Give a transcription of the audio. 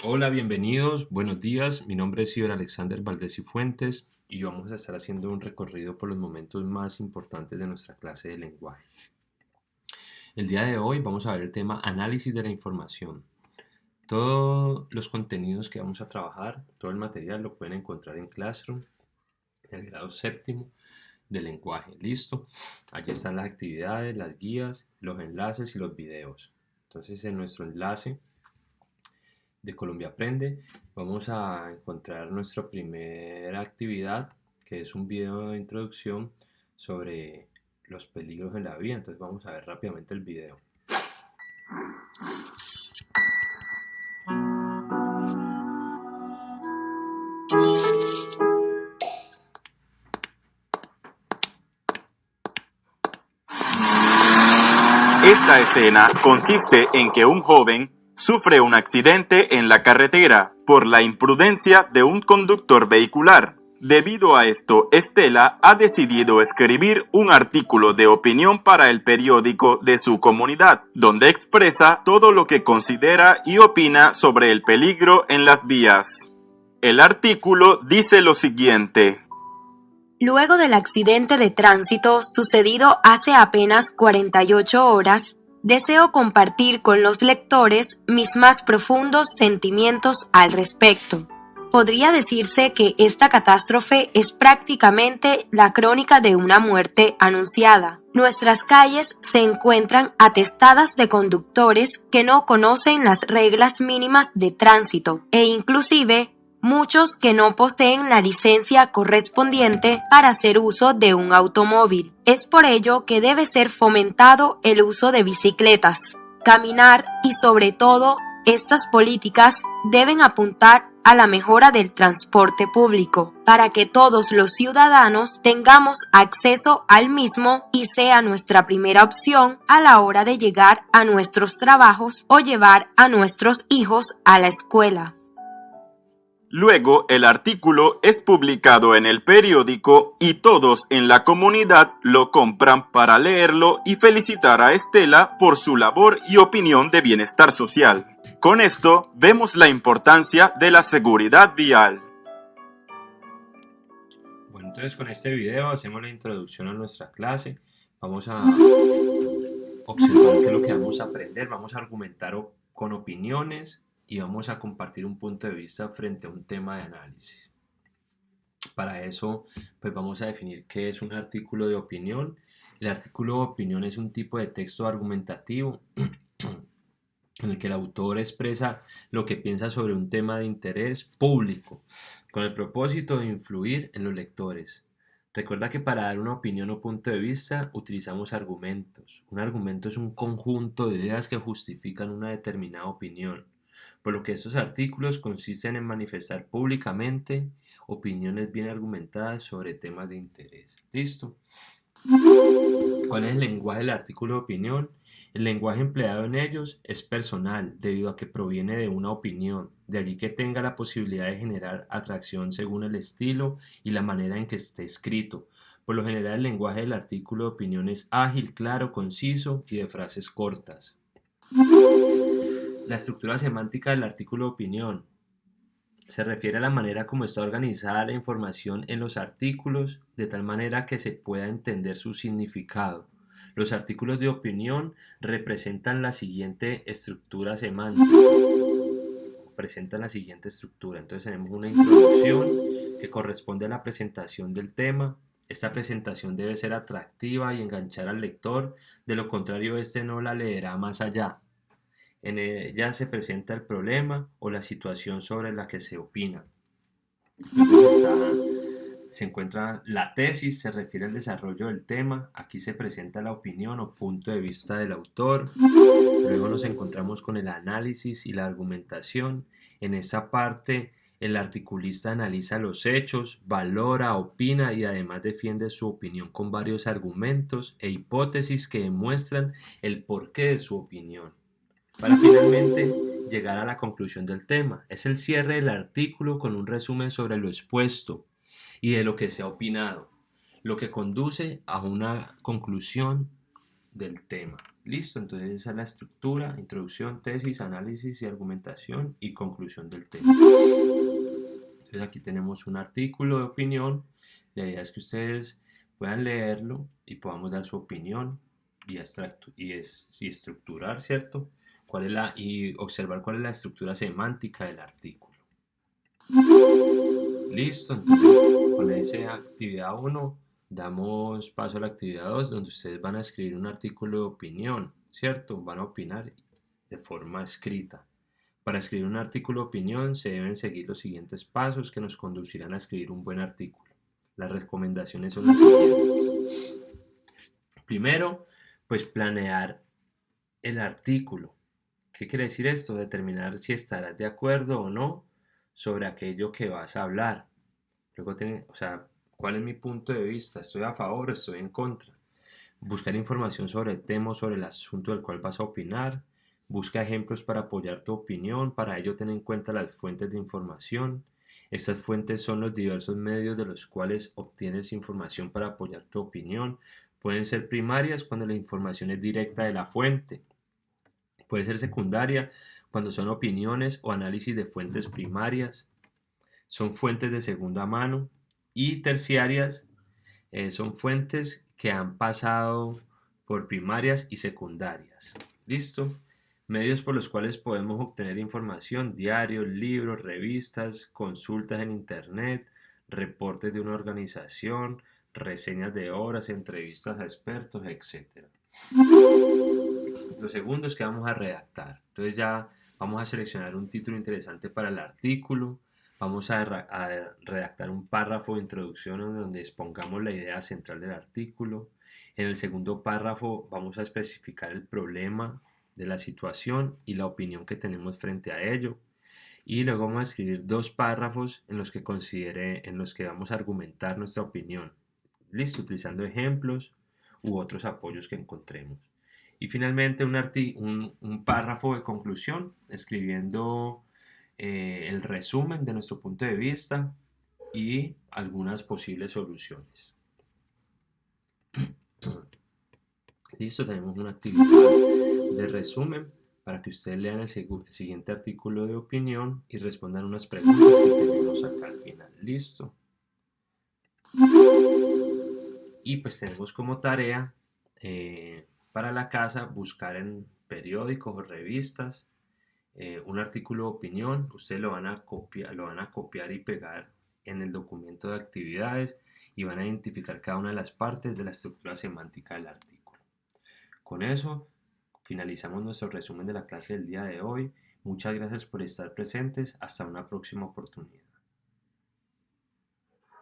Hola, bienvenidos, buenos días. Mi nombre es Iber Alexander Valdés y Fuentes y vamos a estar haciendo un recorrido por los momentos más importantes de nuestra clase de lenguaje. El día de hoy vamos a ver el tema análisis de la información. Todos los contenidos que vamos a trabajar, todo el material lo pueden encontrar en Classroom, en el grado séptimo de lenguaje. ¿Listo? Allí están las actividades, las guías, los enlaces y los videos. Entonces, en nuestro enlace de Colombia Aprende, vamos a encontrar nuestra primera actividad, que es un video de introducción sobre los peligros en la vía. Entonces vamos a ver rápidamente el video. Esta escena consiste en que un joven sufre un accidente en la carretera por la imprudencia de un conductor vehicular. Debido a esto, Estela ha decidido escribir un artículo de opinión para el periódico de su comunidad, donde expresa todo lo que considera y opina sobre el peligro en las vías. El artículo dice lo siguiente. Luego del accidente de tránsito sucedido hace apenas 48 horas, deseo compartir con los lectores mis más profundos sentimientos al respecto. Podría decirse que esta catástrofe es prácticamente la crónica de una muerte anunciada. Nuestras calles se encuentran atestadas de conductores que no conocen las reglas mínimas de tránsito e inclusive muchos que no poseen la licencia correspondiente para hacer uso de un automóvil. Es por ello que debe ser fomentado el uso de bicicletas, caminar y sobre todo estas políticas deben apuntar a la mejora del transporte público para que todos los ciudadanos tengamos acceso al mismo y sea nuestra primera opción a la hora de llegar a nuestros trabajos o llevar a nuestros hijos a la escuela. Luego, el artículo es publicado en el periódico y todos en la comunidad lo compran para leerlo y felicitar a Estela por su labor y opinión de bienestar social. Con esto, vemos la importancia de la seguridad vial. Bueno, entonces con este video hacemos la introducción a nuestra clase. Vamos a observar qué es lo que vamos a aprender. Vamos a argumentar con opiniones y vamos a compartir un punto de vista frente a un tema de análisis. Para eso, pues vamos a definir qué es un artículo de opinión. El artículo de opinión es un tipo de texto argumentativo en el que el autor expresa lo que piensa sobre un tema de interés público, con el propósito de influir en los lectores. Recuerda que para dar una opinión o punto de vista utilizamos argumentos. Un argumento es un conjunto de ideas que justifican una determinada opinión, por lo que estos artículos consisten en manifestar públicamente opiniones bien argumentadas sobre temas de interés. ¿Listo? ¿Cuál es el lenguaje del artículo de opinión? El lenguaje empleado en ellos es personal, debido a que proviene de una opinión, de allí que tenga la posibilidad de generar atracción según el estilo y la manera en que esté escrito. Por lo general, el lenguaje del artículo de opinión es ágil, claro, conciso y de frases cortas. La estructura semántica del artículo de opinión se refiere a la manera como está organizada la información en los artículos, de tal manera que se pueda entender su significado. Los artículos de opinión representan la siguiente estructura semántica. Entonces tenemos una introducción que corresponde a la presentación del tema. Esta presentación debe ser atractiva y enganchar al lector, de lo contrario este no la leerá más allá. En ella se presenta el problema o la situación sobre la que se opina. Se encuentra la tesis, se refiere al desarrollo del tema. Aquí se presenta la opinión o punto de vista del autor. Luego nos encontramos con el análisis y la argumentación. En esa parte, el articulista analiza los hechos, valora, opina y además defiende su opinión con varios argumentos e hipótesis que demuestran el porqué de su opinión, para finalmente llegar a la conclusión del tema. Es el cierre del artículo con un resumen sobre lo expuesto y de lo que se ha opinado, lo que conduce a una conclusión del tema. Listo, entonces esa es la estructura: introducción, tesis, análisis y argumentación y conclusión del tema. Entonces aquí tenemos un artículo de opinión. La idea es que ustedes puedan leerlo y podamos dar su opinión y estructurar, ¿cierto? Y observar cuál es la estructura semántica del artículo. Listo, entonces con esa actividad 1 damos paso a la actividad 2, donde ustedes van a escribir un artículo de opinión, ¿cierto? Van a opinar de forma escrita. Para escribir un artículo de opinión se deben seguir los siguientes pasos que nos conducirán a escribir un buen artículo. Las recomendaciones son las siguientes. Primero, pues planear el artículo. ¿Qué quiere decir esto? Determinar si estarás de acuerdo o no sobre aquello que vas a hablar. Luego, ¿cuál es mi punto de vista? ¿Estoy a favor o estoy en contra? Buscar información sobre el tema o sobre el asunto del cual vas a opinar. Busca ejemplos para apoyar tu opinión. Para ello, ten en cuenta las fuentes de información. Estas fuentes son los diversos medios de los cuales obtienes información para apoyar tu opinión. Pueden ser primarias cuando la información es directa de la fuente. Puede ser secundaria cuando son opiniones o análisis de fuentes primarias. Son fuentes de segunda mano. Y terciarias son fuentes que han pasado por primarias y secundarias. ¿Listo? Medios por los cuales podemos obtener información: diarios, libros, revistas, consultas en internet, reportes de una organización, reseñas de obras, entrevistas a expertos, etc. Lo segundo es que vamos a redactar. Entonces ya vamos a seleccionar un título interesante para el artículo. Vamos a redactar un párrafo de introducción donde expongamos la idea central del artículo. En el segundo párrafo vamos a especificar el problema de la situación y la opinión que tenemos frente a ello. Y luego vamos a escribir 2 párrafos en los que vamos a argumentar nuestra opinión. Listo, utilizando ejemplos u otros apoyos que encontremos. Y finalmente un párrafo de conclusión, escribiendo el resumen de nuestro punto de vista y algunas posibles soluciones. Listo, tenemos una actividad de resumen para que ustedes lean el siguiente artículo de opinión y respondan unas preguntas que tenemos acá al final. Listo. Y pues tenemos como tarea para la casa buscar en periódicos o revistas un artículo de opinión. Ustedes lo van a copiar y pegar en el documento de actividades y van a identificar cada una de las partes de la estructura semántica del artículo. Con eso finalizamos nuestro resumen de la clase del día de hoy. Muchas gracias por estar presentes. Hasta una próxima oportunidad.